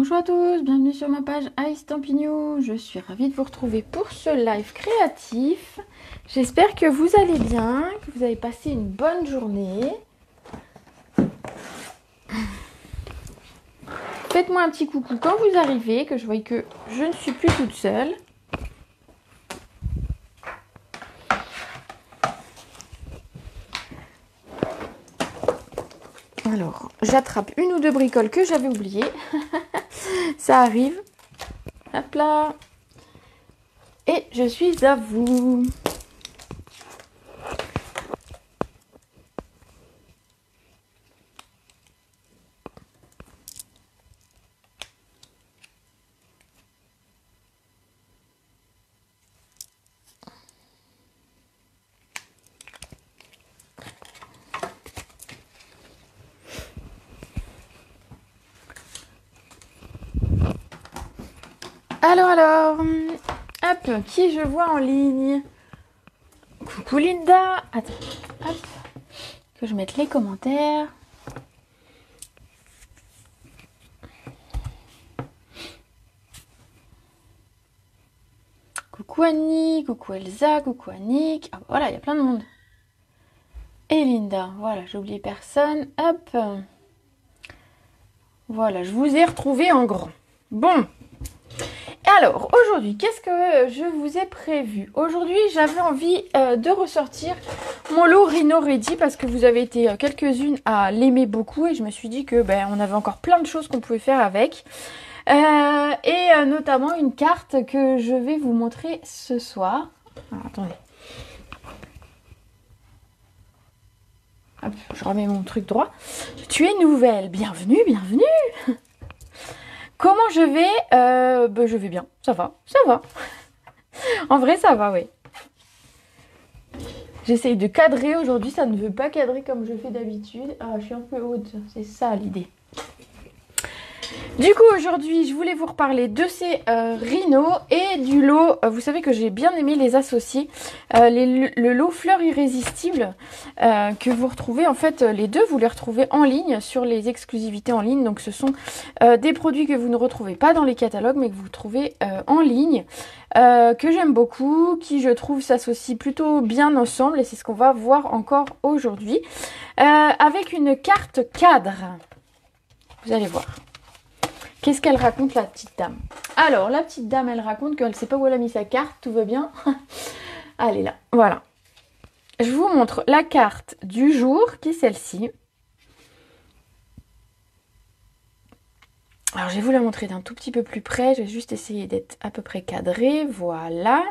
Bonjour à tous, bienvenue sur ma page Ice Stampignou. Je suis ravie de vous retrouver pour ce live créatif. J'espère que vous allez bien, que vous avez passé une bonne journée. Faites-moi un petit coucou quand vous arrivez, que je voie que je ne suis plus toute seule. Alors, j'attrape une ou deux bricoles que j'avais oubliées. Ça arrive. Hop là. Et je suis à vous. Alors, hop, qui je vois en ligne? Coucou Linda. Attends, hop, que je mette les commentaires. Coucou Annie, coucou Elsa, coucou Annick. Ah voilà, il y a plein de monde. Et Linda, voilà, j'ai oublié personne. Hop. Voilà, je vous ai retrouvé en grand. Bon. Alors, aujourd'hui, qu'est-ce que je vous ai prévu? Aujourd'hui, j'avais envie de ressortir mon lot Rhino Ready parce que vous avez été quelques-unes à l'aimer beaucoup et je me suis dit que on avait encore plein de choses qu'on pouvait faire avec. Et notamment une carte que je vais vous montrer ce soir. Alors, attendez. Hop, je remets mon truc droit. Tu es nouvelle. Bienvenue, bienvenue. Comment je vais? Je vais bien. Ça va, ça va. En vrai, ça va, oui. J'essaye de cadrer aujourd'hui. Ça ne veut pas cadrer comme je fais d'habitude. Ah, je suis un peu haute. C'est ça l'idée. Du coup, aujourd'hui, je voulais vous reparler de ces rhinos et du lot. Vous savez que j'ai bien aimé les associer. Le lot Fleurs Irrésistibles que vous retrouvez, en fait, les deux, vous les retrouvez en ligne sur les exclusivités en ligne. Donc, ce sont des produits que vous ne retrouvez pas dans les catalogues, mais que vous trouvez en ligne, que j'aime beaucoup, qui, je trouve, s'associent plutôt bien ensemble. Et c'est ce qu'on va voir encore aujourd'hui. Avec une carte cadre. Vous allez voir. Qu'est-ce qu'elle raconte, la petite dame? Alors, la petite dame, elle raconte qu'elle ne sait pas où elle a mis sa carte. Tout va bien. Elle est là. Voilà. Je vous montre la carte du jour, qui est celle-ci. Alors, je vais vous la montrer d'un tout petit peu plus près. Je vais juste essayer d'être à peu près cadrée. Voilà.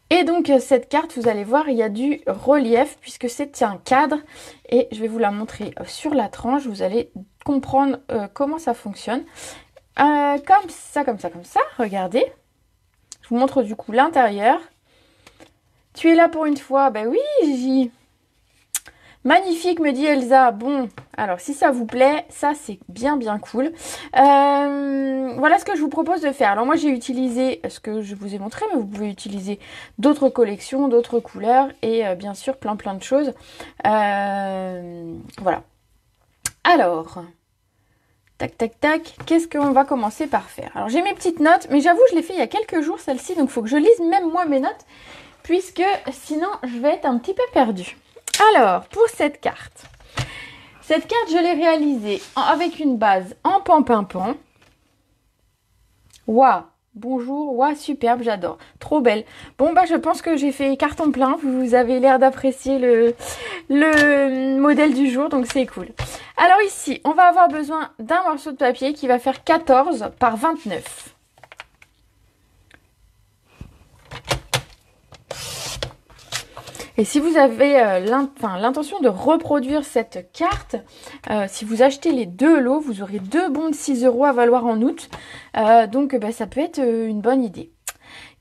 Et donc, cette carte, vous allez voir, il y a du relief puisque c'est un cadre. Et je vais vous la montrer sur la tranche. Vous allez comprendre comment ça fonctionne. Comme ça, comme ça, comme ça. Regardez. Je vous montre du coup l'intérieur. Tu es là pour une fois? Ben oui, Gigi. Magnifique, me dit Elsa. Bon, alors si ça vous plaît, ça c'est bien bien cool. Voilà ce que je vous propose de faire. Alors moi j'ai utilisé ce que je vous ai montré, mais vous pouvez utiliser d'autres collections, d'autres couleurs et bien sûr plein de choses. Voilà. Alors, tac tac tac, qu'est-ce qu'on va commencer par faire? Alors j'ai mes petites notes, mais j'avoue je l'ai fait il y a quelques jours celle-ci, donc il faut que je lise même moi mes notes, puisque sinon je vais être un petit peu perdue. Alors, pour cette carte, je l'ai réalisée avec une base en pan-pimpant. Waouh, bonjour, waouh, superbe, j'adore, trop belle. Bon, je pense que j'ai fait carton plein, vous avez l'air d'apprécier le modèle du jour, donc c'est cool. Alors ici, on va avoir besoin d'un morceau de papier qui va faire 14 par 29. Et si vous avez l'intention de reproduire cette carte, si vous achetez les deux lots, vous aurez 2 bons de 6 € à valoir en août. Donc ça peut être une bonne idée.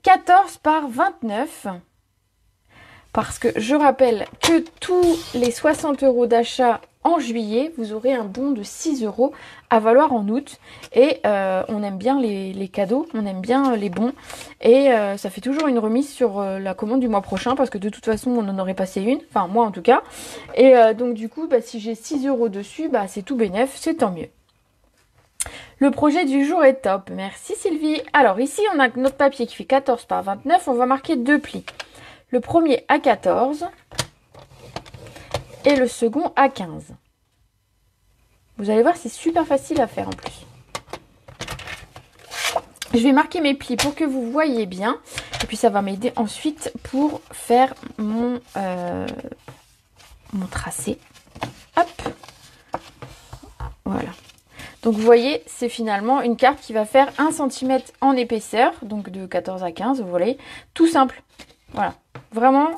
14 par 29. Parce que je rappelle que tous les 60 € d'achat en juillet, vous aurez un bon de 6 € à valoir en août. Et on aime bien les cadeaux, on aime bien les bons. Et ça fait toujours une remise sur la commande du mois prochain, parce que de toute façon, on en aurait passé une. Enfin, moi en tout cas. Et donc du coup, si j'ai 6 € dessus, c'est tout bénef, c'est tant mieux. Le projet du jour est top. Merci Sylvie. Alors ici, on a notre papier qui fait 14 par 29. On va marquer 2 plis. Le premier à 14 et le second à 15. Vous allez voir, c'est super facile à faire en plus. Je vais marquer mes plis pour que vous voyez bien. Et puis ça va m'aider ensuite pour faire mon tracé. Hop. Voilà. Donc vous voyez, c'est finalement une carte qui va faire 1 cm en épaisseur. Donc de 14 à 15, vous voyez. Tout simple. Voilà. Vraiment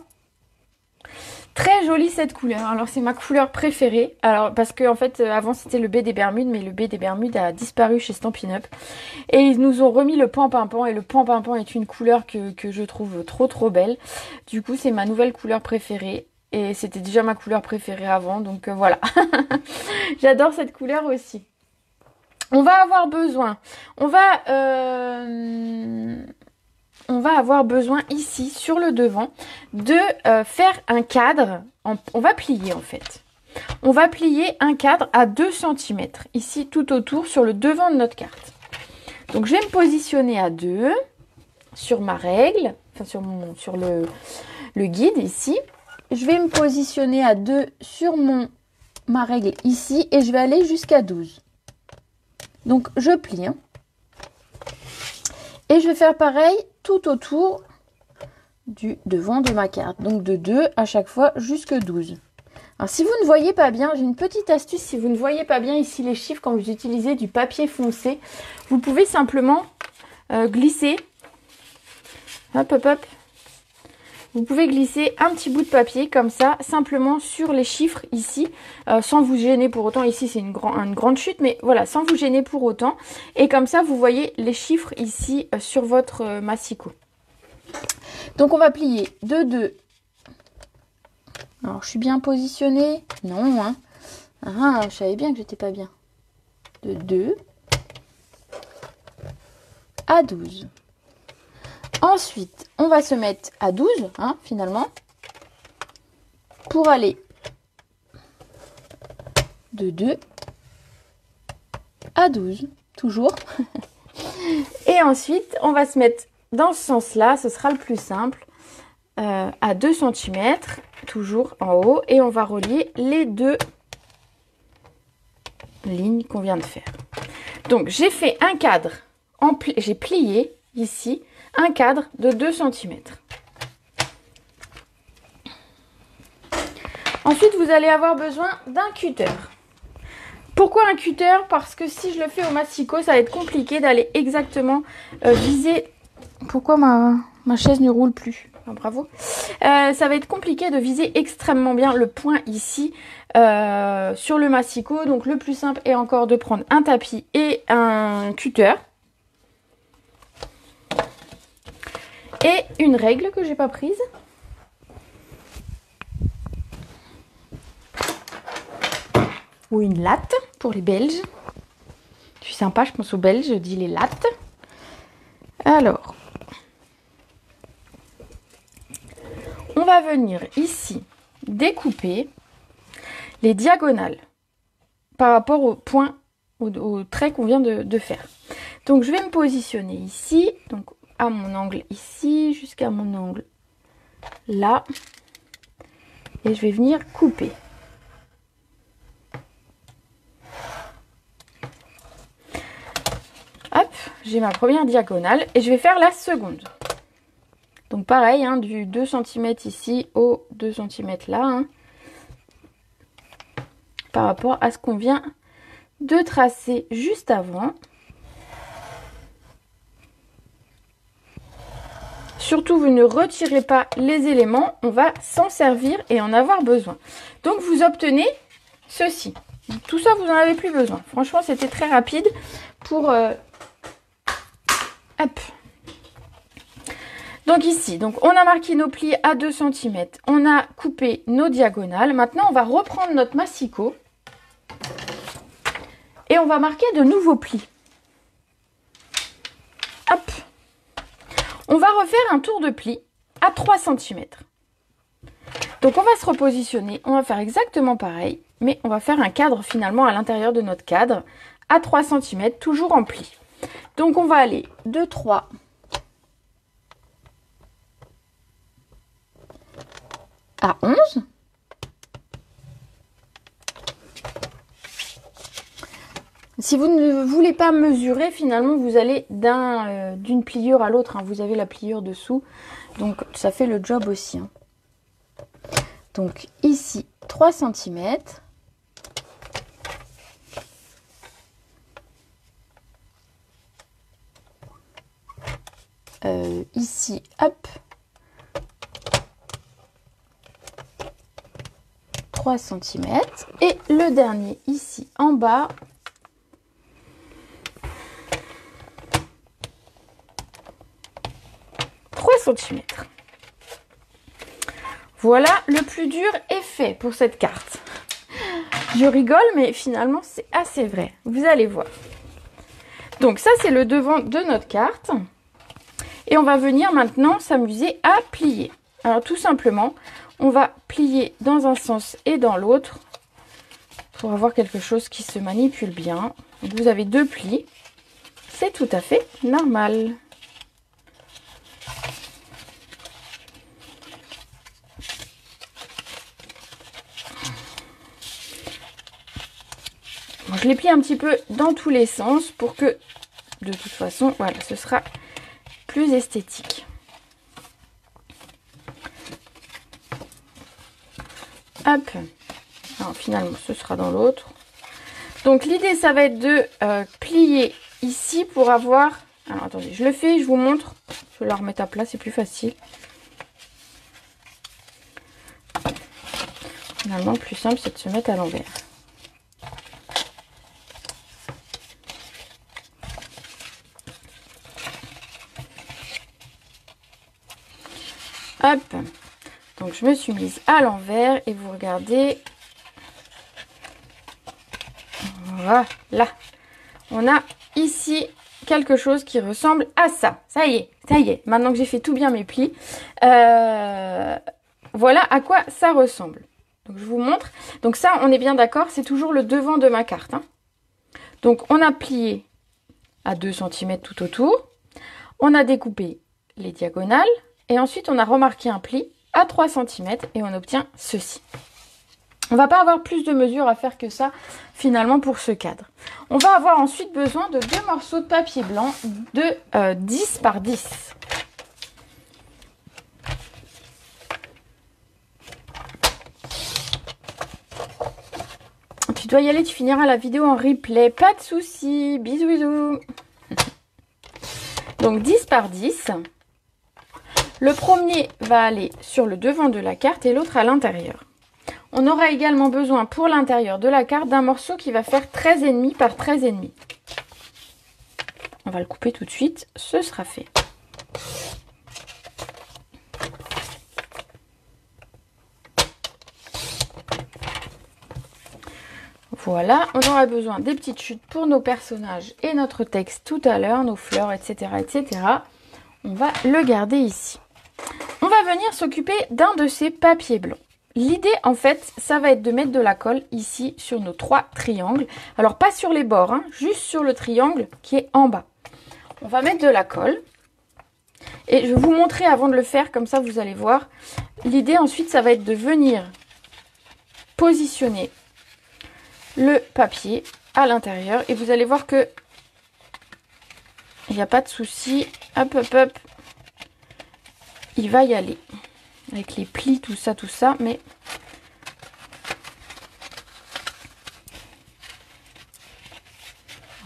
très jolie cette couleur. Alors c'est ma couleur préférée. Alors parce que en fait avant c'était le baie des Bermudes, mais le baie des Bermudes a disparu chez Stampin' Up. Et ils nous ont remis le pan-pimpant. Et le pan-pimpant est une couleur que je trouve trop belle. Du coup c'est ma nouvelle couleur préférée. Et c'était déjà ma couleur préférée avant. Donc voilà. J'adore cette couleur aussi. On va avoir besoin. On va avoir besoin ici, sur le devant, de faire un cadre. On va plier en fait. On va plier un cadre à 2 cm. Ici, tout autour, sur le devant de notre carte. Donc, je vais me positionner à 2 sur ma règle. Enfin, sur le guide ici. Je vais me positionner à 2 sur ma règle ici. Et je vais aller jusqu'à 12. Donc, je plie. Hein. Et je vais faire pareil tout autour du devant de ma carte. Donc de 2 à chaque fois jusque 12. Alors si vous ne voyez pas bien, j'ai une petite astuce. Si vous ne voyez pas bien ici les chiffres quand vous utilisez du papier foncé, vous pouvez simplement glisser. Hop, hop, hop. Vous pouvez glisser un petit bout de papier comme ça, simplement sur les chiffres ici, sans vous gêner pour autant. Ici, c'est une grande chute, mais voilà, sans vous gêner pour autant. Et comme ça, vous voyez les chiffres ici sur votre massicot. Donc, on va plier de 2. Alors, je suis bien positionnée? Non, hein. Ah, je savais bien que j'étais pas bien. De 2 à 12. Ensuite, on va se mettre à 12, hein, finalement, pour aller de 2 à 12, toujours. Et ensuite, on va se mettre dans ce sens-là, ce sera le plus simple, à 2 cm, toujours en haut, et on va relier les 2 lignes qu'on vient de faire. Donc, j'ai fait un cadre, j'ai plié ici, un cadre de 2 cm. Ensuite, vous allez avoir besoin d'un cutter. Pourquoi un cutter? Parce que si je le fais au massicot, ça va être compliqué d'aller exactement viser... Pourquoi ma chaise ne roule plus? Enfin, bravo. Ça va être compliqué de viser extrêmement bien le point ici sur le massicot. Donc le plus simple est encore de prendre un tapis et un cutter. Et une règle que j'ai pas prise. Ou une latte pour les Belges. Je suis sympa, je pense aux Belges, je dis les lattes. Alors, on va venir ici découper les diagonales par rapport au point, au trait qu'on vient de faire. Donc, je vais me positionner ici, donc à mon angle ici, jusqu'à mon angle là. Et je vais venir couper. Hop, j'ai ma première diagonale et je vais faire la seconde. Donc pareil, hein, du 2 cm ici au 2 cm là. Hein, par rapport à ce qu'on vient de tracer juste avant. Surtout, vous ne retirez pas les éléments, on va s'en servir et en avoir besoin. Donc, vous obtenez ceci. Tout ça, vous n'en avez plus besoin. Franchement, c'était très rapide pour... Hop. Donc ici, on a marqué nos plis à 2 cm. On a coupé nos diagonales. Maintenant, on va reprendre notre massicot. Et on va marquer de nouveaux plis. Hop. On va refaire un tour de pli à 3 cm. Donc on va se repositionner, on va faire exactement pareil, mais on va faire un cadre finalement à l'intérieur de notre cadre à 3 cm, toujours en pli. Donc on va aller de 3 à 11. Si vous ne voulez pas mesurer, finalement, vous allez d'une pliure à l'autre. Hein. Vous avez la pliure dessous. Donc, ça fait le job aussi. Hein. Donc, ici, 3 cm. Ici, hop. 3 cm. Et le dernier, ici, en bas. 3 cm. Voilà, le plus dur est fait pour cette carte. Je rigole, mais finalement, c'est assez vrai. Vous allez voir. Donc ça, c'est le devant de notre carte. Et on va venir maintenant s'amuser à plier. Alors tout simplement, on va plier dans un sens et dans l'autre pour avoir quelque chose qui se manipule bien. Donc, vous avez 2 plis. C'est tout à fait normal. Je les plie un petit peu dans tous les sens pour que, de toute façon, voilà, ce sera plus esthétique. Hop. Alors, finalement, ce sera dans l'autre. Donc, l'idée, ça va être de plier ici pour avoir... Alors, attendez, je le fais, je vous montre. Je vais la remettre à plat, c'est plus facile. Finalement, le plus simple, c'est de se mettre à l'envers. Hop, donc je me suis mise à l'envers et vous regardez, voilà, on a ici quelque chose qui ressemble à ça. Ça y est, maintenant que j'ai fait tout bien mes plis, voilà à quoi ça ressemble. Donc je vous montre, donc ça on est bien d'accord, c'est toujours le devant de ma carte. Hein. Donc on a plié à 2 cm tout autour, on a découpé les diagonales, et ensuite, on a remarqué un pli à 3 cm et on obtient ceci. On ne va pas avoir plus de mesures à faire que ça, finalement, pour ce cadre. On va avoir ensuite besoin de 2 morceaux de papier blanc de 10 par 10. Tu dois y aller, tu finiras la vidéo en replay. Pas de soucis. Bisous, bisous. Donc, 10 par 10. Le premier va aller sur le devant de la carte et l'autre à l'intérieur. On aura également besoin pour l'intérieur de la carte d'un morceau qui va faire 13,5 par 13,5. On va le couper tout de suite, ce sera fait. Voilà, on aura besoin des petites chutes pour nos personnages et notre texte tout à l'heure, nos fleurs, etc., etc. On va le garder ici. On va venir s'occuper d'un de ces papiers blancs. L'idée, en fait, ça va être de mettre de la colle ici sur nos 3 triangles. Alors, pas sur les bords, hein, juste sur le triangle qui est en bas. On va mettre de la colle. Et je vais vous montrer avant de le faire, comme ça vous allez voir. L'idée, ensuite, ça va être de venir positionner le papier à l'intérieur. Et vous allez voir que il n'y a pas de souci. Hop, hop, hop. Il va y aller avec les plis, tout ça, mais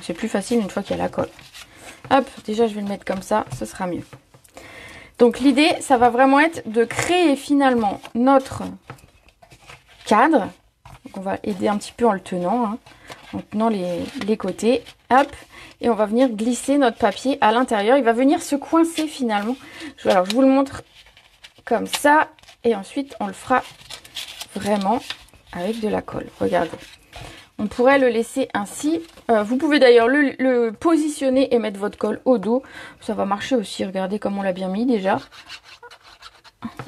c'est plus facile une fois qu'il y a la colle. Hop, déjà je vais le mettre comme ça, ce sera mieux. Donc l'idée, ça va vraiment être de créer finalement notre cadre. Donc, on va aider un petit peu en le tenant, hein, en tenant les côtés. Hop, et on va venir glisser notre papier à l'intérieur. Il va venir se coincer finalement. Alors je vous le montre comme ça. Et ensuite, on le fera vraiment avec de la colle. Regardez. On pourrait le laisser ainsi. Vous pouvez d'ailleurs le positionner et mettre votre colle au dos. Ça va marcher aussi. Regardez comme on l'a bien mis déjà.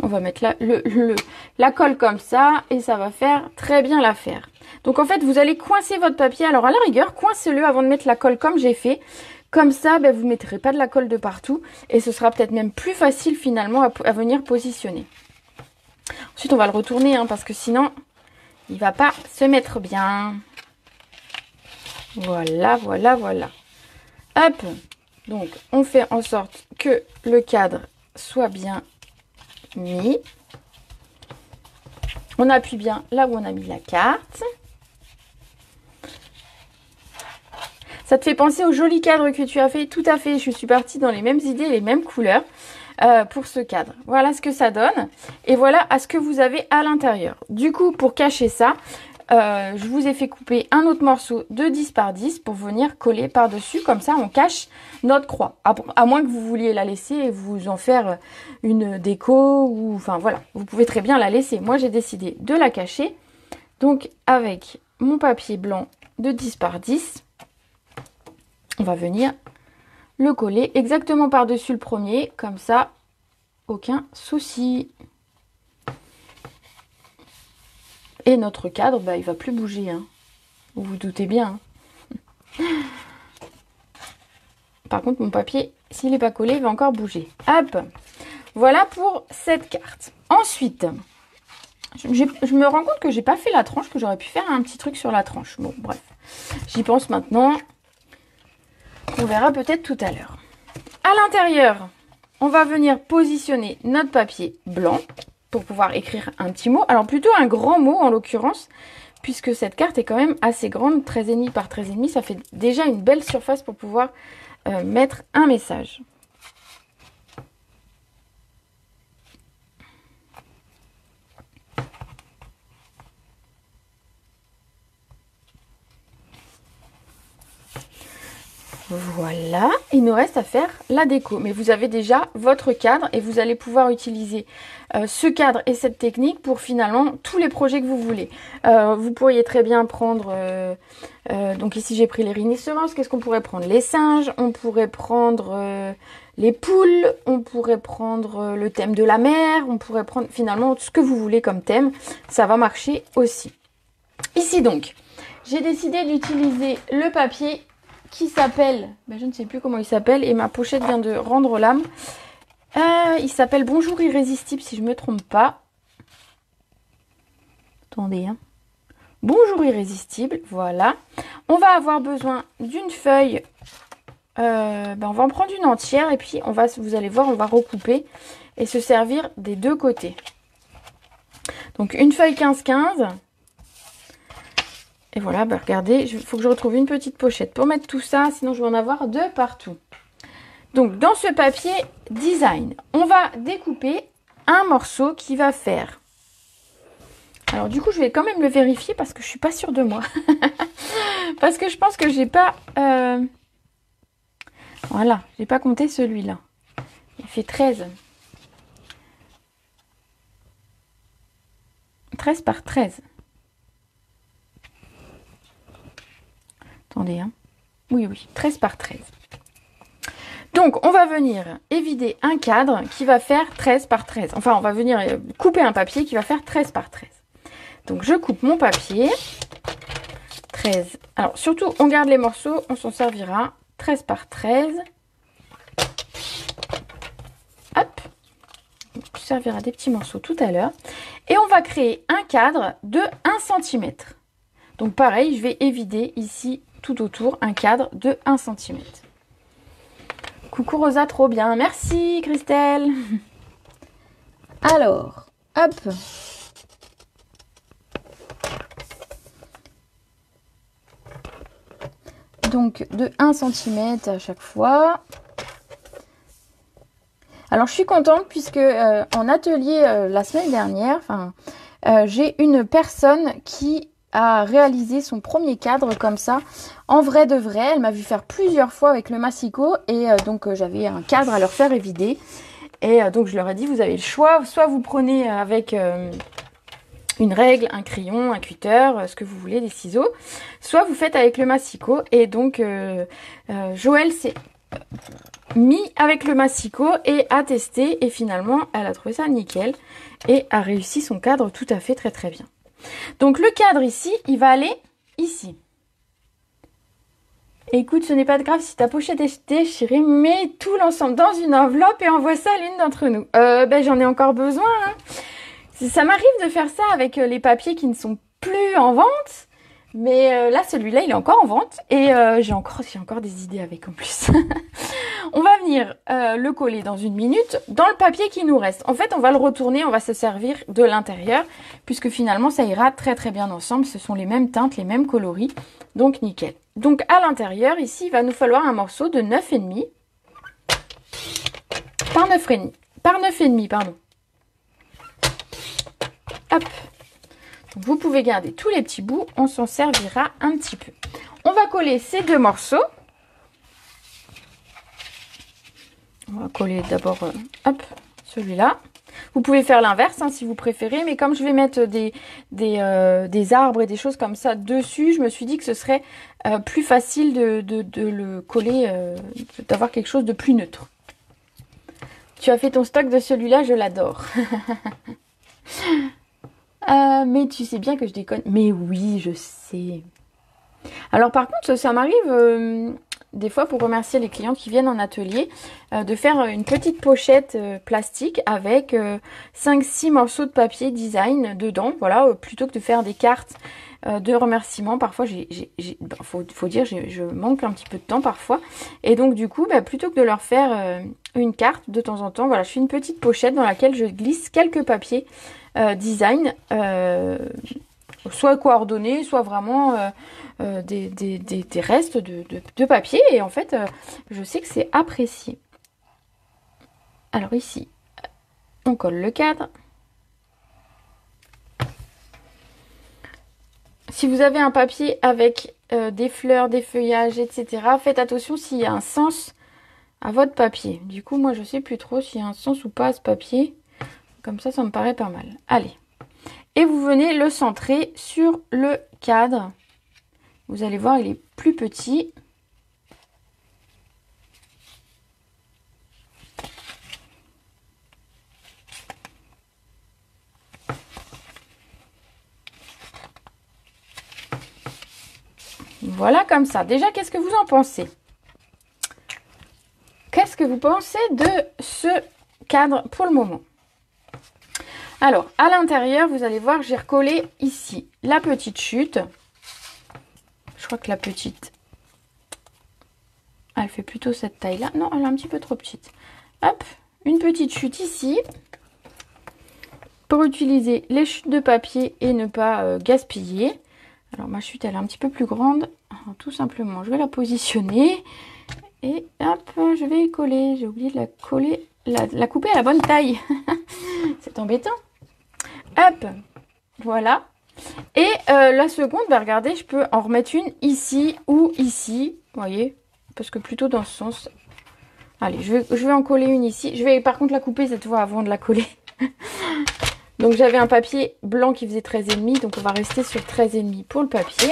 On va mettre la colle comme ça et ça va faire très bien l'affaire. Donc en fait, vous allez coincer votre papier. Alors à la rigueur, coincez-le avant de mettre la colle comme j'ai fait. Comme ça, ben, vous ne mettrez pas de la colle de partout. Et ce sera peut-être même plus facile finalement à venir positionner. Ensuite, on va le retourner hein, parce que sinon, il ne va pas se mettre bien. Voilà, voilà, voilà. Hop. Donc, on fait en sorte que le cadre soit bien mis. On appuie bien là où on a mis la carte. Ça te fait penser au joli cadre que tu as fait? Tout à fait, je suis partie dans les mêmes idées, les mêmes couleurs pour ce cadre. Voilà ce que ça donne. Et voilà à ce que vous avez à l'intérieur. Du coup, pour cacher ça, je vous ai fait couper un autre morceau de 10 par 10 pour venir coller par-dessus. Comme ça, on cache notre croix. À moins que vous vouliez la laisser et vous en faire une déco. Ou, enfin voilà, vous pouvez très bien la laisser. Moi, j'ai décidé de la cacher. Donc, avec mon papier blanc de 10 par 10, on va venir le coller exactement par-dessus le premier. Comme ça, aucun souci. Et notre cadre, bah, il va plus bouger. Hein. Vous vous doutez bien. Hein. Par contre, mon papier, s'il n'est pas collé, il va encore bouger. Hop. Voilà pour cette carte. Ensuite, je me rends compte que j'ai pas fait la tranche, que j'aurais pu faire un petit truc sur la tranche. Bon, bref. J'y pense maintenant. On verra peut-être tout à l'heure. À l'intérieur, on va venir positionner notre papier blanc pour pouvoir écrire un petit mot. Alors plutôt un grand mot en l'occurrence, puisque cette carte est quand même assez grande, 13,5 par 13,5. Ça fait déjà une belle surface pour pouvoir mettre un message. Voilà, il nous reste à faire la déco. Mais vous avez déjà votre cadre et vous allez pouvoir utiliser ce cadre et cette technique pour finalement tous les projets que vous voulez. Vous pourriez très bien prendre, donc ici j'ai pris les rhinocéros, qu'est-ce qu'on pourrait prendre? Les singes, on pourrait prendre les poules, on pourrait prendre le thème de la mer, on pourrait prendre finalement ce que vous voulez comme thème, ça va marcher aussi. Ici donc, j'ai décidé d'utiliser le papier qui s'appelle, ben je ne sais plus comment il s'appelle, et ma pochette vient de rendre l'âme. Il s'appelle Bonjour Irrésistible, si je ne me trompe pas. Attendez, hein. Bonjour Irrésistible, voilà. On va avoir besoin d'une feuille. On va en prendre une entière, et puis vous allez voir, on va recouper et se servir des deux côtés. Donc une feuille 15-15. Et voilà, bah regardez, il faut que je retrouve une petite pochette pour mettre tout ça, sinon je vais en avoir de partout. Donc dans ce papier design, on va découper un morceau qui va faire... Alors du coup, je vais quand même le vérifier parce que je suis pas sûre de moi. Parce que je pense que j'ai pas... Voilà, j'ai pas compté celui-là. Il fait 13. 13 par 13. Attendez, hein. Oui, 13 par 13. Donc, on va venir évider un cadre qui va faire 13 par 13. Enfin, on va venir couper un papier qui va faire 13 par 13. Donc, je coupe mon papier. 13. Alors, surtout, on garde les morceaux, on s'en servira. 13 par 13. Hop. On servira des petits morceaux tout à l'heure. Et on va créer un cadre de 1 cm. Donc, pareil, je vais évider ici tout autour un cadre de 1 cm. Coucou Rosa, trop bien. Merci Christelle. Alors, hop. Donc de 1 cm à chaque fois. Alors je suis contente puisque en atelier la semaine dernière, j'ai une personne qui a réalisé son premier cadre comme ça, en vrai de vrai. Elle m'a vu faire plusieurs fois avec le massicot et donc j'avais un cadre à leur faire évider. Et donc je leur ai dit, vous avez le choix, soit vous prenez avec une règle, un crayon, un cutter, ce que vous voulez, des ciseaux, soit vous faites avec le massicot. Et donc Joël s'est mis avec le massicot et a testé et finalement elle a trouvé ça nickel et a réussi son cadre tout à fait très bien. Donc le cadre ici, il va aller ici. Écoute, ce n'est pas grave si ta pochette est déchirée, mets tout l'ensemble dans une enveloppe et envoie ça à l'une d'entre nous. J'en ai encore besoin. Hein. Ça m'arrive de faire ça avec les papiers qui ne sont plus en vente. Mais là, celui-là, il est encore en vente. Et j'ai encore des idées avec en plus. On va venir le coller dans une minute dans le papier qui nous reste. En fait, on va le retourner, on va se servir de l'intérieur. Puisque finalement, ça ira très très bien ensemble. Ce sont les mêmes teintes, les mêmes coloris. Donc, nickel. Donc, à l'intérieur, ici, il va nous falloir un morceau de 9,5 par 9,5. Par 9,5, pardon. Hop. Donc, vous pouvez garder tous les petits bouts, on s'en servira un petit peu. On va coller ces deux morceaux. On va coller d'abord, hop, celui-là. Vous pouvez faire l'inverse hein, si vous préférez, mais comme je vais mettre des arbres et des choses comme ça dessus, je me suis dit que ce serait plus facile de le coller, d'avoir quelque chose de plus neutre. Tu as fait ton stock de celui-là, je l'adore. Mais tu sais bien que je déconne. Mais oui, je sais. Alors par contre, ça m'arrive des fois pour remercier les clients qui viennent en atelier de faire une petite pochette plastique avec 5-6 morceaux de papier design dedans. Voilà, plutôt que de faire des cartes de remerciements. Parfois, faut dire, je manque un petit peu de temps parfois. Et donc du coup, plutôt que de leur faire une carte de temps en temps, voilà, je fais une petite pochette dans laquelle je glisse quelques papiers design, soit coordonnés, soit vraiment des restes de papier. Et en fait, je sais que c'est apprécié. Alors ici, on colle le cadre. Si vous avez un papier avec des fleurs, des feuillages, etc., faites attention s'il y a un sens à votre papier. Du coup, moi, je sais plus trop s'il y a un sens ou pas à ce papier. Comme ça me paraît pas mal. Allez. Et vous venez le centrer sur le cadre. Vous allez voir, il est plus petit. Voilà comme ça. Déjà, qu'est-ce que vous en pensez? Qu'est-ce que vous pensez de ce cadre pour le moment? Alors, à l'intérieur, vous allez voir, j'ai recollé ici la petite chute. Je crois que la petite, elle fait plutôt cette taille-là. Non, elle est un petit peu trop petite. Hop, une petite chute ici. Pour utiliser les chutes de papier et ne pas gaspiller. Alors, ma chute, elle est un petit peu plus grande. Alors, tout simplement, je vais la positionner. Et hop, je vais coller. J'ai oublié de la coller, la couper à la bonne taille. C'est embêtant. Hop, voilà. Et la seconde, regardez, je peux en remettre une ici ou ici. Vous voyez, parce que plutôt dans ce sens. Allez, je vais en coller une ici. Je vais par contre la couper cette fois avant de la coller. Donc j'avais un papier blanc qui faisait 13,5. Donc on va rester sur 13,5 pour le papier.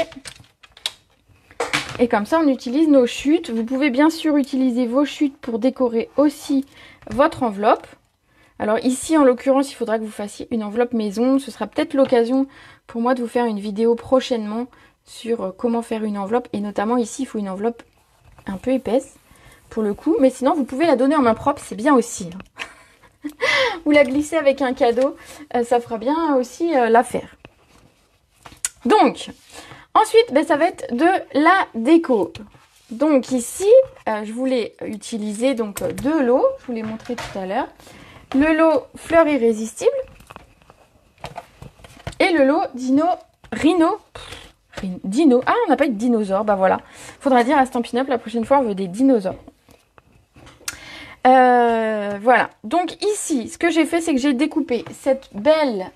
Et comme ça, on utilise nos chutes. Vous pouvez bien sûr utiliser vos chutes pour décorer aussi votre enveloppe. Alors ici, en l'occurrence, il faudra que vous fassiez une enveloppe maison. Ce sera peut-être l'occasion pour moi de vous faire une vidéo prochainement sur comment faire une enveloppe. Et notamment ici, il faut une enveloppe un peu épaisse pour le coup. Mais sinon, vous pouvez la donner en main propre, c'est bien aussi. Ou la glisser avec un cadeau, ça fera bien aussi l'affaire. Donc, ensuite, ça va être de la déco. Donc ici, je voulais utiliser donc deux lots. Je vous l'ai montré tout à l'heure. Le lot fleurs irrésistibles et le lot Rhino. Ah, on n'a pas eu de dinosaure. Bah voilà. Faudra dire à Stampin' Up la prochaine fois, on veut des dinosaures. Voilà. Donc ici, ce que j'ai fait, c'est que j'ai découpé cette belle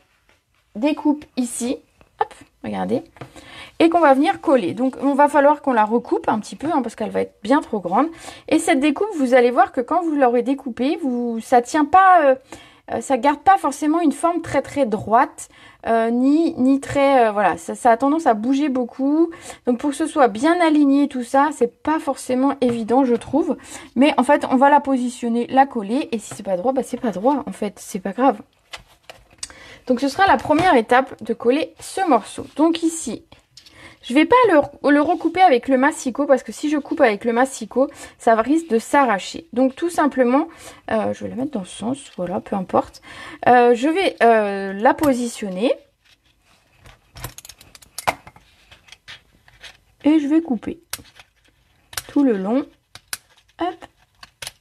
découpe ici. Hop, regardez. Et qu'on va venir coller. Donc, on va falloir qu'on la recoupe un petit peu, hein, parce qu'elle va être bien trop grande. Et cette découpe, vous allez voir que quand vous l'aurez découpée, ça tient pas, ça garde pas forcément une forme très très droite, ni très, voilà, ça a tendance à bouger beaucoup. Donc, pour que ce soit bien aligné tout ça, c'est pas forcément évident, je trouve. Mais en fait, on va la positionner, la coller, et si c'est pas droit, c'est pas droit. En fait, c'est pas grave. Donc ce sera la première étape de coller ce morceau. Donc ici, je ne vais pas le recouper avec le massicot parce que si je coupe avec le massicot, ça risque de s'arracher. Donc tout simplement, je vais la mettre dans ce sens, voilà, peu importe. Je vais la positionner. Et je vais couper tout le long. Hop,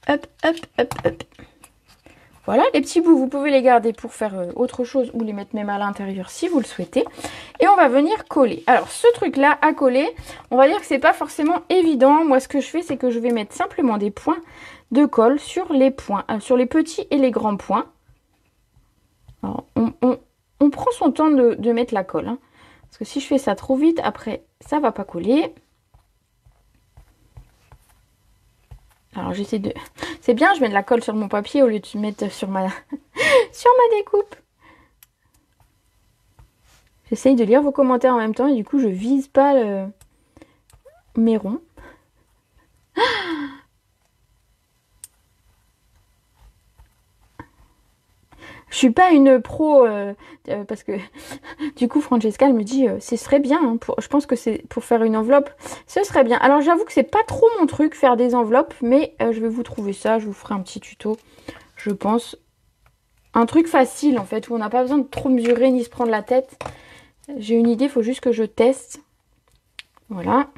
hop, hop, hop, hop. Voilà, les petits bouts, vous pouvez les garder pour faire autre chose ou les mettre même à l'intérieur si vous le souhaitez. Et on va venir coller. Alors, ce truc-là à coller, on va dire que c'est pas forcément évident. Moi, ce que je fais, c'est que je vais mettre simplement des points de colle sur les points, sur les petits et les grands points. Alors, on prend son temps de mettre la colle. Hein, parce que si je fais ça trop vite, après, ça va pas coller. Alors j'essaie de... C'est bien, je mets de la colle sur mon papier au lieu de mettre sur ma sur ma découpe. J'essaye de lire vos commentaires en même temps et du coup je vise pas mes ronds. Je suis pas une pro parce que du coup Francesca elle me dit ce serait bien hein, je pense que c'est pour faire une enveloppe, ce serait bien. Alors j'avoue que c'est pas trop mon truc faire des enveloppes, mais je vais vous trouver ça, je vous ferai un petit tuto, je pense. Un truc facile en fait où on n'a pas besoin de trop mesurer ni se prendre la tête. J'ai une idée, il faut juste que je teste. Voilà.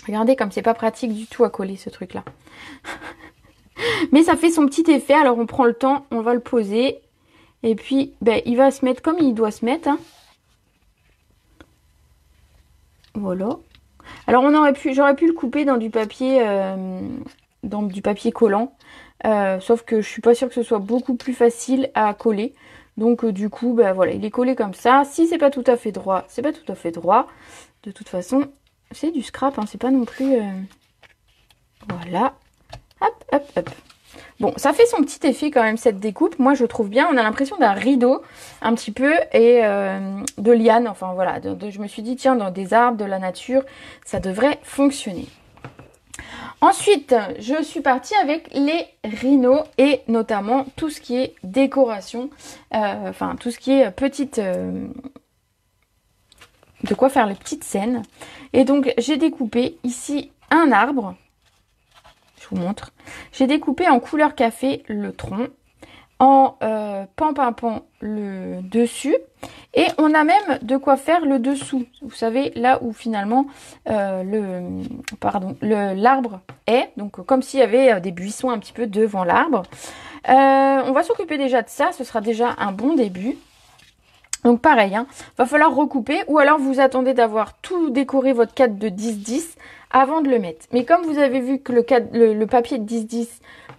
Regardez comme c'est pas pratique du tout à coller ce truc là. Mais ça fait son petit effet, alors on prend le temps, on va le poser. Et puis, ben, il va se mettre comme il doit se mettre. Hein. Voilà. Alors, j'aurais pu le couper dans du papier, collant. Sauf que je suis pas sûre que ce soit beaucoup plus facile à coller. Donc, du coup, ben, voilà, il est collé comme ça. Si c'est pas tout à fait droit, c'est pas tout à fait droit. De toute façon, c'est du scrap. Hein, c'est pas non plus... Voilà. Hop, hop, hop. Bon, ça fait son petit effet quand même cette découpe. Moi, je trouve bien. On a l'impression d'un rideau un petit peu et de liane. Enfin, voilà. Je me suis dit, tiens, dans des arbres, de la nature, ça devrait fonctionner. Ensuite, je suis partie avec les rhinos et notamment tout ce qui est décoration. Enfin, tout ce qui est petite... de quoi faire les petites scènes. Et donc, j'ai découpé ici un arbre. Je vous montre. J'ai découpé en couleur café le tronc, en pan-pimpant le dessus, et on a même de quoi faire le dessous. Vous savez, là où finalement l'arbre est, donc comme s'il y avait des buissons un petit peu devant l'arbre. On va s'occuper déjà de ça, ce sera déjà un bon début. Donc pareil, hein, va falloir recouper ou alors vous attendez d'avoir tout décoré votre cadre de 10-10 avant de le mettre. Mais comme vous avez vu que le papier de 10-10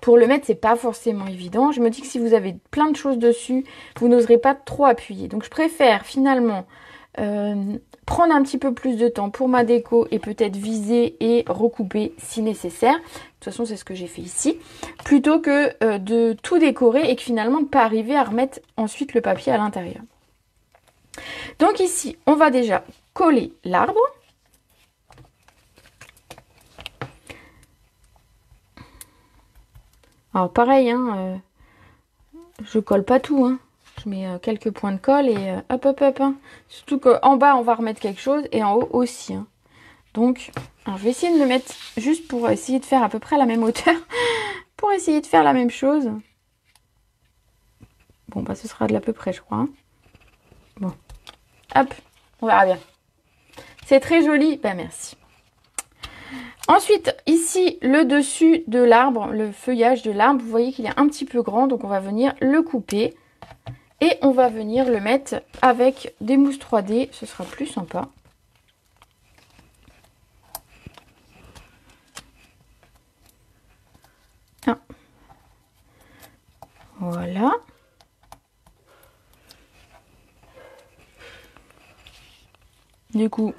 pour le mettre, c'est pas forcément évident. Je me dis que si vous avez plein de choses dessus, vous n'oserez pas trop appuyer. Donc je préfère finalement prendre un petit peu plus de temps pour ma déco et peut-être viser et recouper si nécessaire. De toute façon, c'est ce que j'ai fait ici. Plutôt que de tout décorer et que finalement de pas arriver à remettre ensuite le papier à l'intérieur. Donc ici, on va déjà coller l'arbre. Alors pareil, hein, je colle pas tout. Hein. Je mets quelques points de colle et hop, hop, hop. Hein. Surtout qu'en bas, on va remettre quelque chose et en haut aussi. Hein. Donc, alors, je vais essayer de le mettre juste pour essayer de faire à peu près la même hauteur. Pour essayer de faire la même chose. Bon, bah ce sera de l'à peu près, je crois. Hein. Bon. Hop, on verra bien. C'est très joli. Ben merci. Ensuite, ici, le dessus de l'arbre, le feuillage de l'arbre, vous voyez qu'il est un petit peu grand. Donc, on va venir le couper. Et on va venir le mettre avec des mousses 3D. Ce sera plus sympa. Ah. Voilà. Du coup,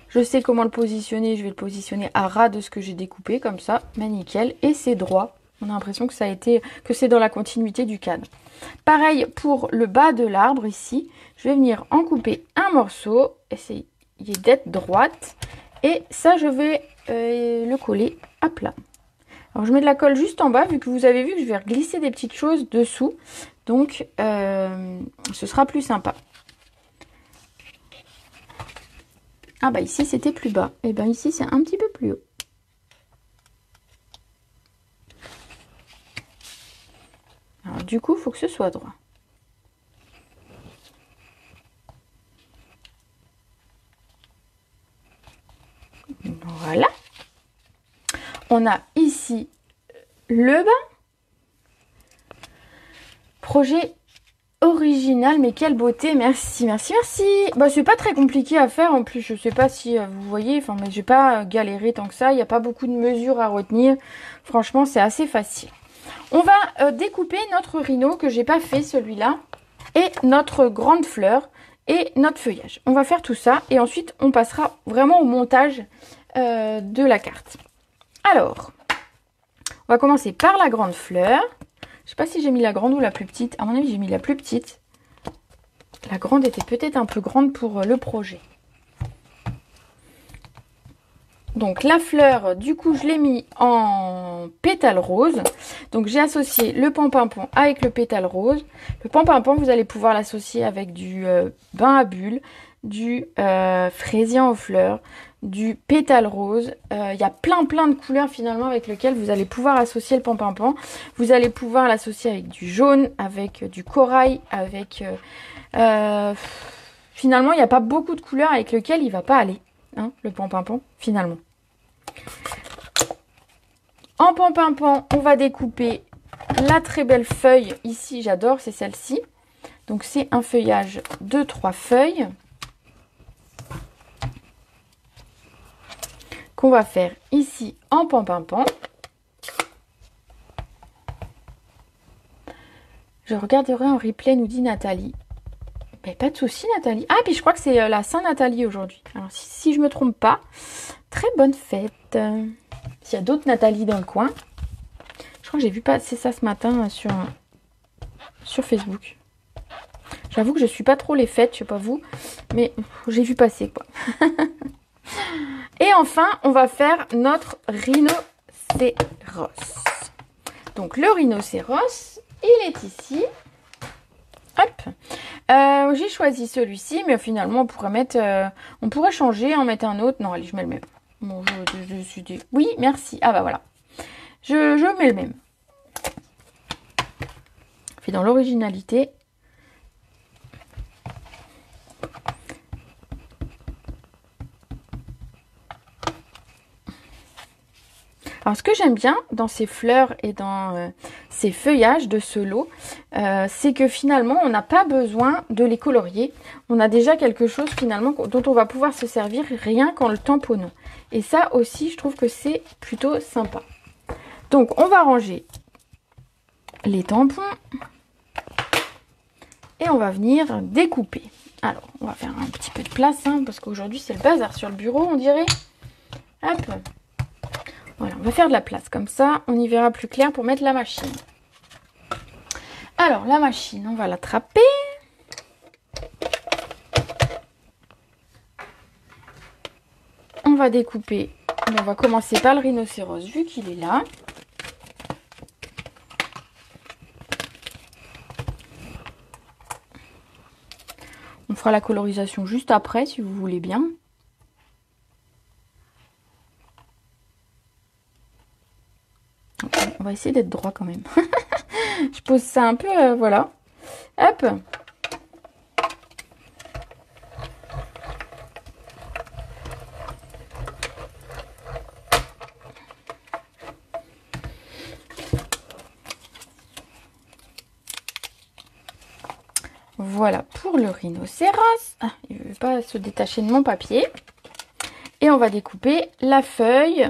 je sais comment le positionner. Je vais le positionner à ras de ce que j'ai découpé, comme ça, mais nickel. Et c'est droit. On a l'impression que ça a été, que c'est dans la continuité du cadre. Pareil pour le bas de l'arbre ici. Je vais venir en couper un morceau. Essayer d'être droite. Et ça, je vais le coller à plat. Alors, je mets de la colle juste en bas, vu que vous avez vu que je vais glisser des petites choses dessous Donc, ce sera plus sympa. Ah bah ici, c'était plus bas. Et bien ici, c'est un petit peu plus haut. Alors, du coup, il faut que ce soit droit. Voilà. On a ici le bas. Projet original, mais quelle beauté. Merci, merci, merci. Bah, c'est pas très compliqué à faire en plus. Je sais pas si vous voyez, enfin, mais j'ai pas galéré tant que ça. Il n'y a pas beaucoup de mesures à retenir. Franchement, c'est assez facile. On va découper notre rhino que j'ai pas fait celui-là et notre grande fleur et notre feuillage. On va faire tout ça et ensuite on passera vraiment au montage de la carte. Alors, on va commencer par la grande fleur. Je sais pas si j'ai mis la grande ou la plus petite. À mon avis, j'ai mis la plus petite. La grande était peut-être un peu grande pour le projet. Donc la fleur, du coup, je l'ai mis en pétale rose. Donc j'ai associé le pan-pimpon avec le pétale rose. Le pan-pimpon, vous allez pouvoir l'associer avec du bain à bulles, du fraisier aux fleurs, du pétale rose. Il y a plein de couleurs finalement avec lesquelles vous allez pouvoir associer le pan-pimpon. Vous allez pouvoir l'associer avec du jaune, avec du corail, avec... finalement, il n'y a pas beaucoup de couleurs avec lesquelles il ne va pas aller, hein, le pan-pimpon, finalement. En pan-pimpon, on va découper la très belle feuille. Ici, j'adore, c'est celle-ci. Donc, c'est un feuillage de 3 feuilles. Qu'on va faire ici en pan-pimpon. Je regarderai en replay, nous dit Nathalie. Mais pas de souci, Nathalie. Ah, puis je crois que c'est la Saint-Nathalie aujourd'hui. Alors, si je me trompe pas, très bonne fête. S'il y a d'autres Nathalie dans le coin. Je crois que j'ai vu passer ça ce matin sur Facebook. J'avoue que je suis pas trop les fêtes, je sais pas vous. Mais j'ai vu passer, quoi. Et enfin, on va faire notre rhinocéros. Donc, le rhinocéros, il est ici. Hop. J'ai choisi celui-ci, mais finalement, on pourrait mettre... on pourrait changer, en mettre un autre. Non, allez, je mets le même. Bon, je suis dit... Oui, merci. Ah bah voilà. Je mets le même. Fait dans l'originalité. Alors, ce que j'aime bien dans ces fleurs et dans ces feuillages de ce lot, c'est que finalement, on n'a pas besoin de les colorier. On a déjà quelque chose finalement dont on va pouvoir se servir rien qu'en le tamponnant. Et ça aussi, je trouve que c'est plutôt sympa. Donc, on va ranger les tampons. Et on va venir découper. Alors, on va faire un petit peu de place, hein, parce qu'aujourd'hui, c'est le bazar sur le bureau, on dirait. Hop. Voilà, on va faire de la place comme ça. On y verra plus clair pour mettre la machine. Alors, la machine, on va l'attraper. On va découper. On va commencer par le rhinocéros, vu qu'il est là. On fera la colorisation juste après, si vous voulez bien. On va essayer d'être droit quand même. Je pose ça un peu, voilà. Hop. Voilà pour le rhinocéros. Ah, il ne veut pas se détacher de mon papier. Et on va découper la feuille,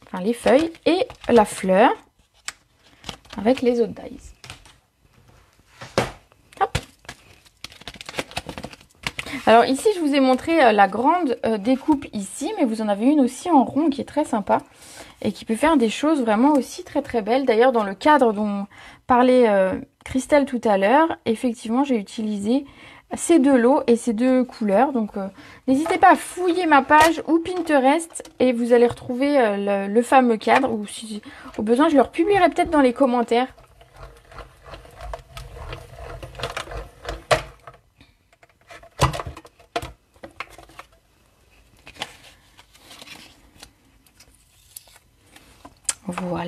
enfin les feuilles et la fleur avec les autres dies. Hop. Alors ici, je vous ai montré la grande découpe ici, mais vous en avez une aussi en rond qui est très sympa et qui peut faire des choses vraiment aussi très très belles. D'ailleurs, dans le cadre dont parlait Christelle tout à l'heure, effectivement, j'ai utilisé ces deux lots et ces deux couleurs. Donc, n'hésitez pas à fouiller ma page ou Pinterest et vous allez retrouver le fameux cadre. Ou si au besoin, je le republierai peut-être dans les commentaires.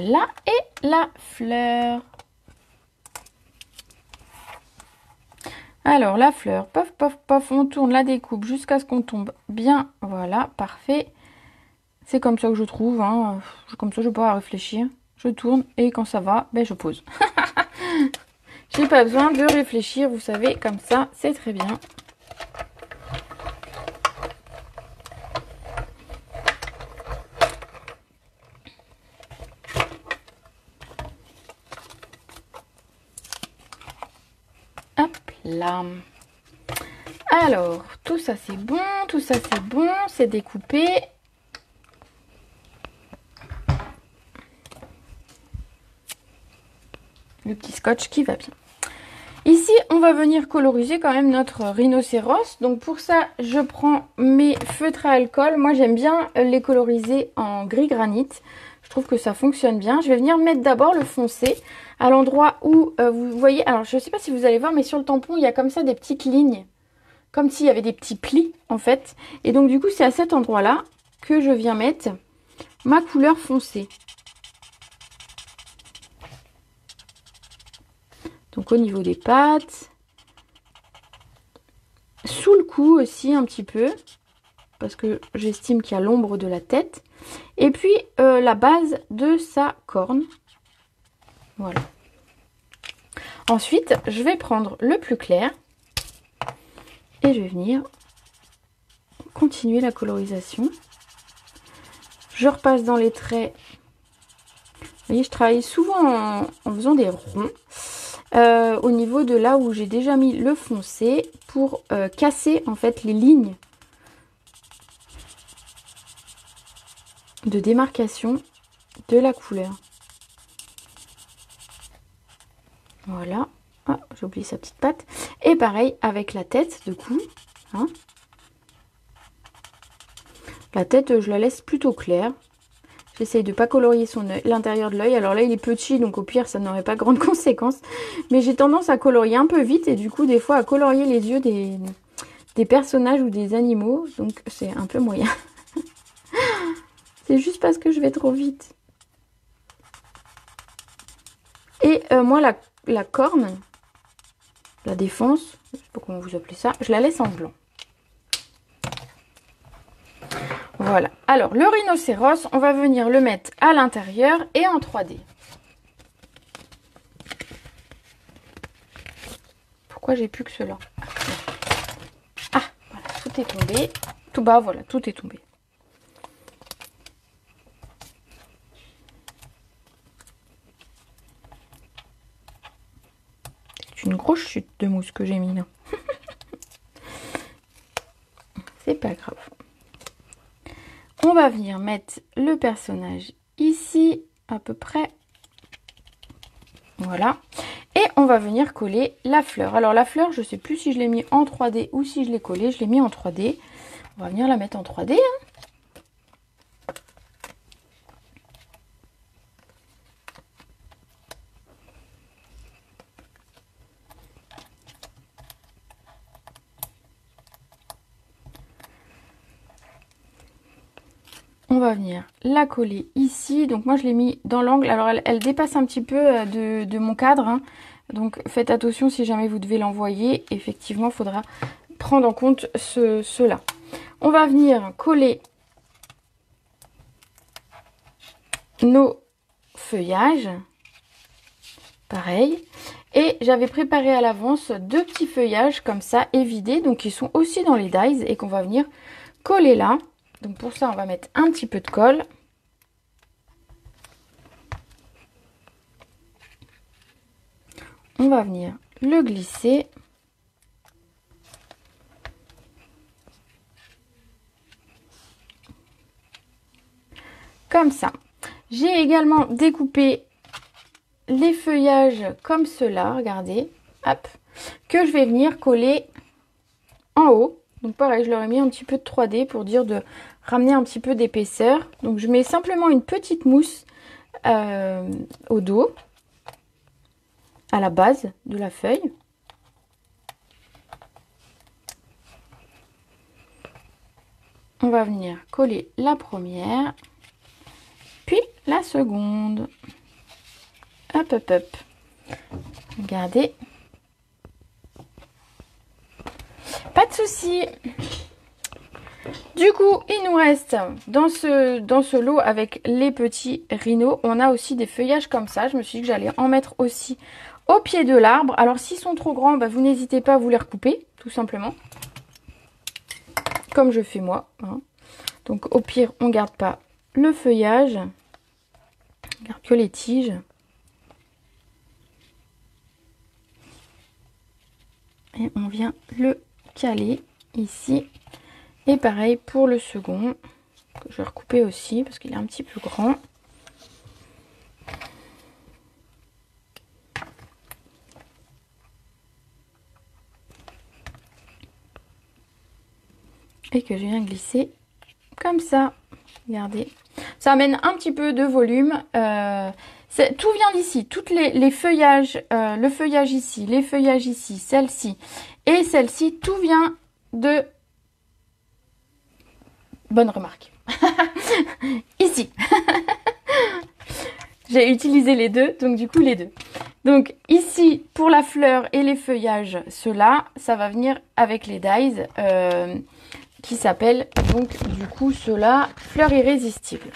Voilà, et la fleur. Alors, la fleur, pof, pof, pof, on tourne la découpe jusqu'à ce qu'on tombe bien. Voilà, parfait. C'est comme ça que je trouve, hein. Comme ça, je peux pas réfléchir. Je tourne et quand ça va, ben, je pose. J'ai pas besoin de réfléchir, vous savez, comme ça, c'est très bien. Hop là. Alors, tout ça c'est bon, tout ça c'est bon, c'est découpé. Le petit scotch qui va bien. Ici, on va venir coloriser quand même notre rhinocéros. Donc pour ça, je prends mes feutres à alcool. Moi, j'aime bien les coloriser en gris granit. Je trouve que ça fonctionne bien. Je vais venir mettre d'abord le foncé à l'endroit où vous voyez. Alors, je ne sais pas si vous allez voir, mais sur le tampon, il y a comme ça des petites lignes. Comme s'il y avait des petits plis, en fait. Et donc, du coup, c'est à cet endroit-là que je viens mettre ma couleur foncée. Donc au niveau des pattes, sous le cou aussi un petit peu, parce que j'estime qu'il y a l'ombre de la tête. Et puis la base de sa corne. Voilà. Ensuite, je vais prendre le plus clair et je vais venir continuer la colorisation. Je repasse dans les traits. Vous voyez, je travaille souvent en faisant des ronds. Au niveau de là où j'ai déjà mis le foncé pour casser en fait les lignes de démarcation de la couleur. Voilà. Ah, j'ai oublié sa petite patte. Et pareil avec la tête de coup. Hein. La tête, je la laisse plutôt claire. J'essaye de ne pas colorier l'intérieur de l'œil. Alors là, il est petit, donc au pire, ça n'aurait pas grande conséquence. Mais j'ai tendance à colorier un peu vite et du coup, des fois, à colorier les yeux des personnages ou des animaux. Donc, c'est un peu moyen. C'est juste parce que je vais trop vite. Et moi, la corne, la défense, je sais pas comment vous appelez ça, je la laisse en blanc. Voilà. Alors, le rhinocéros, on va venir le mettre à l'intérieur et en 3D. Pourquoi j'ai plus que cela? Ah, voilà, tout est tombé. Tout bas, voilà, tout est tombé. C'est une grosse chute de mousse que j'ai mis là. C'est pas grave. On va venir mettre le personnage ici, à peu près. Voilà. Et on va venir coller la fleur. Alors la fleur, je ne sais plus si je l'ai mis en 3D ou si je l'ai collée. Je l'ai mis en 3D. On va venir la mettre en 3D. Hein. On va venir la coller ici. Donc moi je l'ai mis dans l'angle. Alors elle dépasse un petit peu de mon cadre. Hein. Donc faites attention si jamais vous devez l'envoyer. Effectivement, il faudra prendre en compte cela. On va venir coller nos feuillages. Pareil. Et j'avais préparé à l'avance 2 petits feuillages comme ça, évidés. Donc ils sont aussi dans les dies et qu'on va venir coller là. Donc pour ça, on va mettre un petit peu de colle. On va venir le glisser. Comme ça. J'ai également découpé les feuillages comme cela, regardez. Hop. Que je vais venir coller en haut. Donc pareil, je leur ai mis un petit peu de 3D pour dire de ramener un petit peu d'épaisseur. Donc je mets simplement une petite mousse au dos, à la base de la feuille. On va venir coller la première, puis la seconde. Hop, hop, hop. Regardez. Pas de souci. Du coup, il nous reste dans ce lot avec les petits rhinos, on a aussi des feuillages comme ça. Je me suis dit que j'allais en mettre aussi au pied de l'arbre. Alors s'ils sont trop grands, bah, vous n'hésitez pas à vous les recouper, tout simplement. Comme je fais moi. Hein. Donc au pire, on ne garde pas le feuillage. On garde que les tiges. Et on vient le caler ici. Et pareil pour le second, que je vais recouper aussi parce qu'il est un petit peu grand. Et que je viens glisser comme ça. Regardez. Ça amène un petit peu de volume. Tout vient d'ici. Toutes les feuillages, le feuillage ici, les feuillages ici, celle-ci et celle-ci, tout vient de... Bonne remarque. Ici. J'ai utilisé les deux, donc du coup les deux. Donc ici, pour la fleur et les feuillages, ceux-là, ça va venir avec les dies qui s'appellent donc du coup ceux-là, fleurs irrésistibles.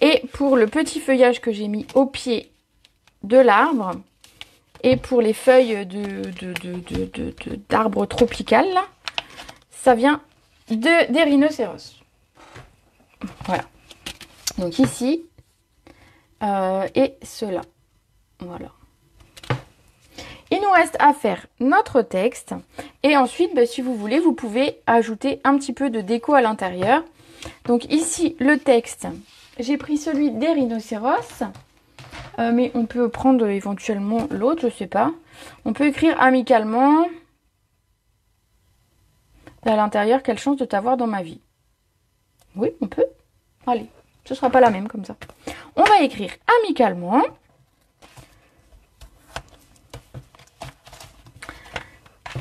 Et pour le petit feuillage que j'ai mis au pied de l'arbre, et pour les feuilles d'arbre tropical, là, ça vient des rhinocéros. Voilà. Donc ici et cela. Voilà. Il nous reste à faire notre texte. Et ensuite, bah, si vous voulez, vous pouvez ajouter un petit peu de déco à l'intérieur. Donc ici, le texte, j'ai pris celui des rhinocéros. Mais on peut prendre éventuellement l'autre, je sais pas. On peut écrire amicalement. À l'intérieur, quelle chance de t'avoir dans ma vie. Oui, on peut. Allez, ce sera pas la même comme ça. On va écrire amicalement.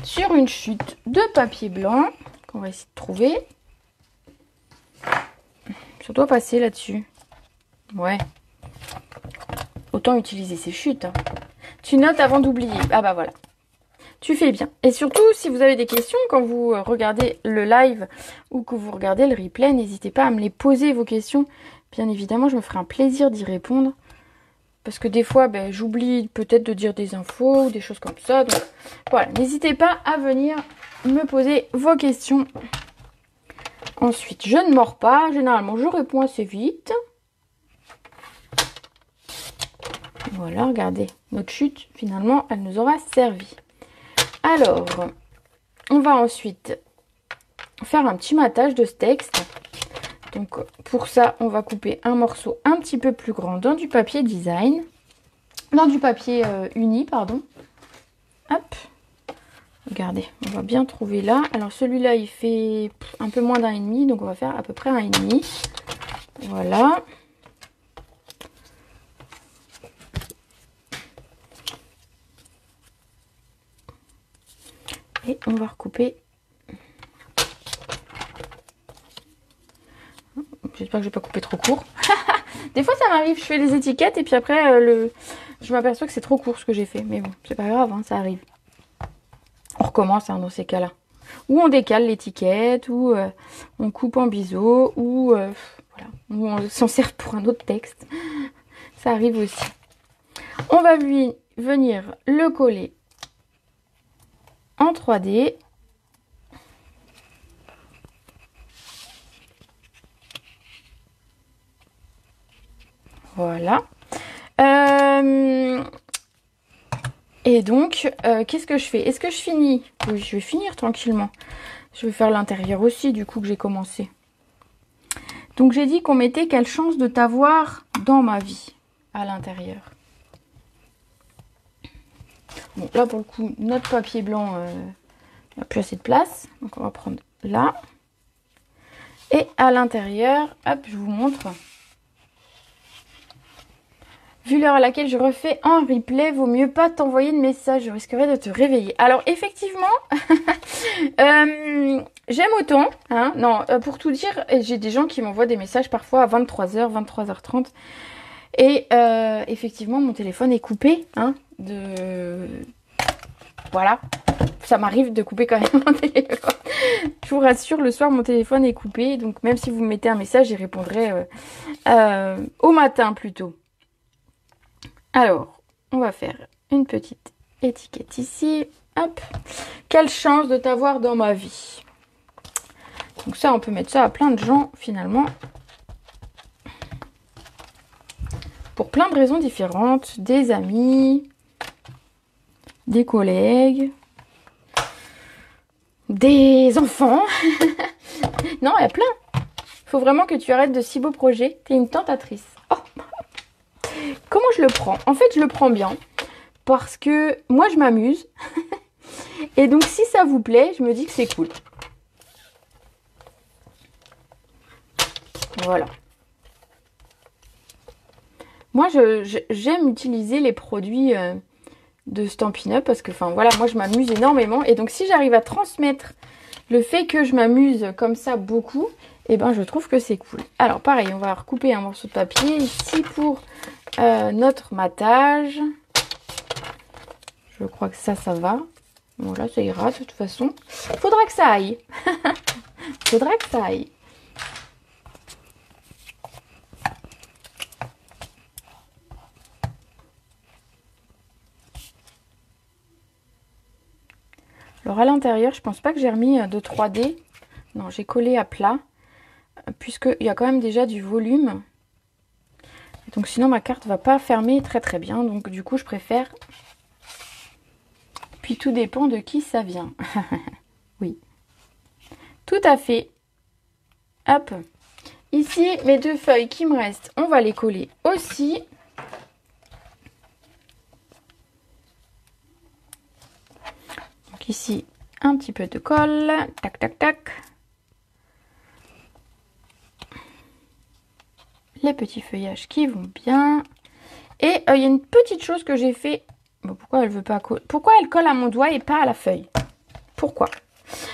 Sur une chute de papier blanc qu'on va essayer de trouver. Ça doit passer là-dessus. Ouais. Autant utiliser ces chutes. Hein. Tu notes avant d'oublier. Ah bah voilà. Tu fais bien. Et surtout, si vous avez des questions quand vous regardez le live ou que vous regardez le replay, n'hésitez pas à me les poser, vos questions. Bien évidemment, je me ferai un plaisir d'y répondre. Parce que des fois, ben, j'oublie peut-être de dire des infos ou des choses comme ça. Donc voilà, n'hésitez pas à venir me poser vos questions. Ensuite, je ne mords pas. Généralement, je réponds assez vite. Voilà, regardez. Notre chute, finalement, elle nous aura servi. Alors, on va ensuite faire un petit matage de ce texte. Donc, pour ça, on va couper un morceau un petit peu plus grand dans du papier design. Dans du papier uni, pardon. Hop. Regardez, on va bien trouver là. Alors, celui-là, il fait un peu moins d'1,5. Donc, on va faire à peu près 1,5. Voilà. Et on va recouper. J'espère que je vais pas couper trop court. Des fois ça m'arrive, je fais les étiquettes et puis après je m'aperçois que c'est trop court ce que j'ai fait. Mais bon, c'est pas grave, hein, ça arrive. On recommence hein, dans ces cas-là. Ou on décale l'étiquette, ou on coupe en biseau, ou voilà, ou on s'en sert pour un autre texte. Ça arrive aussi. On va lui venir le coller en 3D. Voilà. Et donc, qu'est-ce que je fais? Est-ce que je finis? Oui, je vais finir tranquillement. Je vais faire l'intérieur aussi, du coup, que j'ai commencé. Donc, j'ai dit qu'on mettait quelle chance de t'avoir dans ma vie à l'intérieur. Bon, là, pour le coup, notre papier blanc n'a plus assez de place. Donc, on va prendre là. Et à l'intérieur, hop, je vous montre. Vu l'heure à laquelle je refais en replay, vaut mieux pas t'envoyer de message, je risquerais de te réveiller. Alors effectivement, j'aime autant, hein, non, pour tout dire, j'ai des gens qui m'envoient des messages parfois à 23h, 23h30. Et effectivement, mon téléphone est coupé, hein, voilà, ça m'arrive de couper quand même mon téléphone. Je vous rassure, le soir, mon téléphone est coupé, donc même si vous me mettez un message, j'y répondrai au matin plutôt. Alors, on va faire une petite étiquette ici. Hop. Quelle chance de t'avoir dans ma vie. Donc ça, on peut mettre ça à plein de gens, finalement. Pour plein de raisons différentes. Des amis, des collègues, des enfants. Non, il y a plein. Il faut vraiment que tu arrêtes de si beaux projets. T'es une tentatrice. Oh. Comment je le prends? En fait, je le prends bien. Parce que moi, je m'amuse. Et donc, si ça vous plaît, je me dis que c'est cool. Voilà. Moi, j'aime utiliser les produits de Stampin' Up parce que, enfin, voilà, moi, je m'amuse énormément. Et donc, si j'arrive à transmettre le fait que je m'amuse comme ça beaucoup, eh ben, je trouve que c'est cool. Alors, pareil, on va recouper un morceau de papier ici pour notre matage. Je crois que ça va. Voilà, ça ira de toute façon. Faudra que ça aille. Faudra que ça aille. Alors à l'intérieur, je pense pas que j'ai remis de 3D. Non, j'ai collé à plat. Puisqu'il y a quand même déjà du volume. Donc sinon ma carte va pas fermer très très bien. Donc du coup je préfère. Puis tout dépend de qui ça vient. Oui. Tout à fait. Hop. Ici mes deux feuilles qui me restent, on va les coller aussi. Donc ici un petit peu de colle. Tac tac tac. Les petits feuillages qui vont bien. Et il y a une petite chose que j'ai fait. Bon, pourquoi elle veut pas coller? Pourquoi elle colle à mon doigt et pas à la feuille? Pourquoi?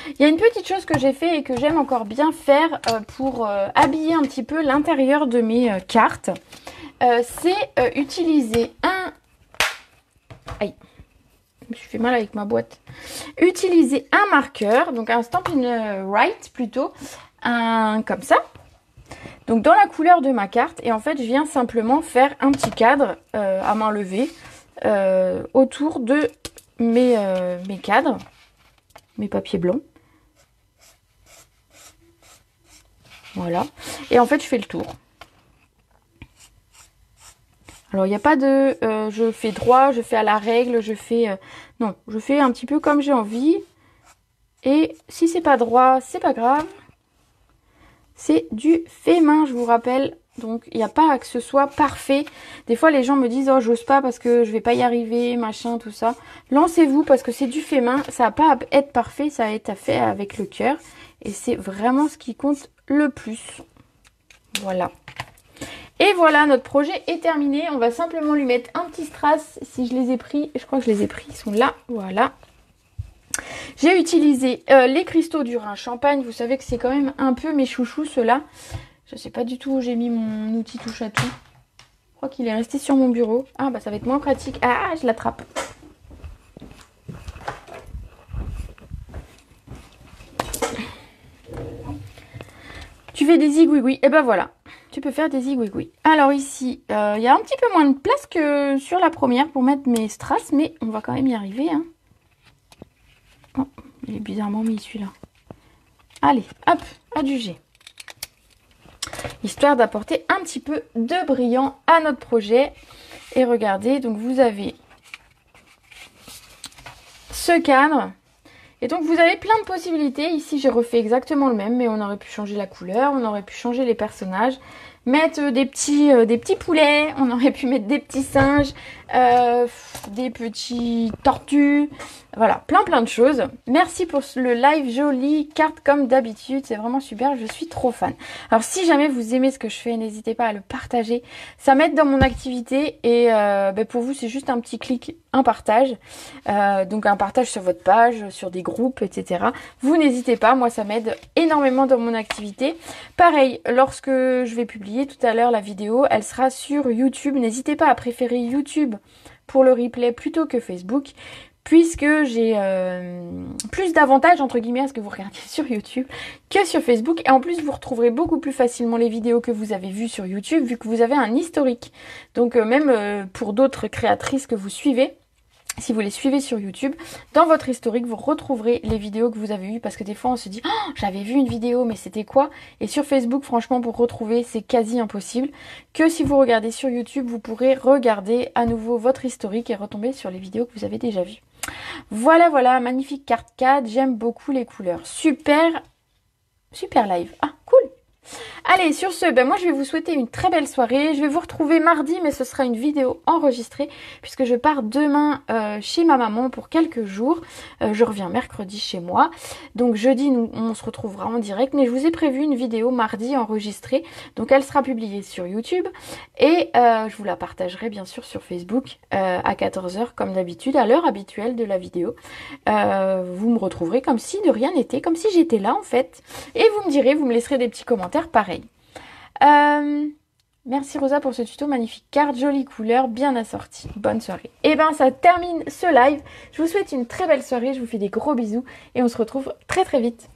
Il y a une petite chose que j'ai fait et que j'aime encore bien faire pour habiller un petit peu l'intérieur de mes cartes. C'est utiliser un... Aïe, je me suis fait mal avec ma boîte. Utiliser un marqueur, donc un Stampin' Write plutôt, comme ça. Donc dans la couleur de ma carte, et en fait je viens simplement faire un petit cadre à main levée autour de mes cadres, mes papiers blancs. Voilà. Et en fait je fais le tour. Alors il n'y a pas de je fais droit, je fais à la règle, je fais... non, je fais un petit peu comme j'ai envie. Et si c'est pas droit, c'est pas grave. C'est du fait main, je vous rappelle. Donc, il n'y a pas que ce soit parfait. Des fois, les gens me disent « Oh, j'ose pas parce que je vais pas y arriver, machin, tout ça. » Lancez-vous parce que c'est du fait main. Ça va pas à être parfait, ça va être fait avec le cœur. Et c'est vraiment ce qui compte le plus. Voilà. Et voilà, notre projet est terminé. On va simplement lui mettre un petit strass. Si je les ai pris, je crois que je les ai pris. Ils sont là. Voilà. J'ai utilisé les cristaux du Rhin Champagne. Vous savez que c'est quand même un peu mes chouchous, ceux-là. Je sais pas du tout où j'ai mis mon outil touche à tout. Je crois qu'il est resté sur mon bureau. Ah, bah ça va être moins pratique. Ah, je l'attrape. Tu fais des zigouigouis. Et ben voilà. Tu peux faire des zigouigouis. Alors ici, il y a un petit peu moins de place que sur la première pour mettre mes strass. Mais on va quand même y arriver, hein. Oh, il est bizarrement mis celui-là. Allez, hop, adjugé. Histoire d'apporter un petit peu de brillant à notre projet. Et regardez, donc vous avez ce cadre. Et donc vous avez plein de possibilités. Ici j'ai refait exactement le même, mais on aurait pu changer la couleur, on aurait pu changer les personnages. Mettre des petits poulets, on aurait pu mettre des petits singes, des petits tortues, Voilà, plein de choses. Merci pour le live, jolie carte comme d'habitude, c'est vraiment super, je suis trop fan. Alors si jamais vous aimez ce que je fais, n'hésitez pas à le partager, ça m'aide dans mon activité et pour vous c'est juste un petit clic, un partage. Donc un partage sur votre page, sur des groupes, etc. Vous n'hésitez pas, moi ça m'aide énormément dans mon activité. Pareil, lorsque je vais publier tout à l'heure la vidéo, elle sera sur YouTube. N'hésitez pas à préférer YouTube pour le replay plutôt que Facebook, puisque j'ai plus d'avantages entre guillemets à ce que vous regardiez sur YouTube que sur Facebook. Et en plus, vous retrouverez beaucoup plus facilement les vidéos que vous avez vues sur YouTube, vu que vous avez un historique. Donc même pour d'autres créatrices que vous suivez, si vous les suivez sur YouTube, dans votre historique, vous retrouverez les vidéos que vous avez vues. Parce que des fois, on se dit oh, j'avais vu une vidéo, mais c'était quoi? Et sur Facebook, franchement, pour retrouver, c'est quasi impossible. Que si vous regardez sur YouTube, vous pourrez regarder à nouveau votre historique et retomber sur les vidéos que vous avez déjà vues. Voilà, voilà, magnifique carte 4. J'aime beaucoup les couleurs. Super, super live. Ah, cool! Allez, sur ce, moi je vais vous souhaiter une très belle soirée. Je vais vous retrouver mardi, mais ce sera une vidéo enregistrée puisque je pars demain chez ma maman pour quelques jours. Je reviens mercredi chez moi. Donc jeudi, on se retrouvera en direct. Mais je vous ai prévu une vidéo mardi enregistrée. Donc elle sera publiée sur YouTube. Et je vous la partagerai bien sûr sur Facebook à 14 h comme d'habitude, à l'heure habituelle de la vidéo. Vous me retrouverez comme si de rien n'était, comme si j'étais là en fait. Et vous me direz, vous me laisserez des petits commentaires pareil. Merci Rosa pour ce tuto, magnifique carte, jolie couleur, bien assortie. Bonne soirée. Et ça termine ce live. Je vous souhaite une très belle soirée, je vous fais des gros bisous et on se retrouve très vite.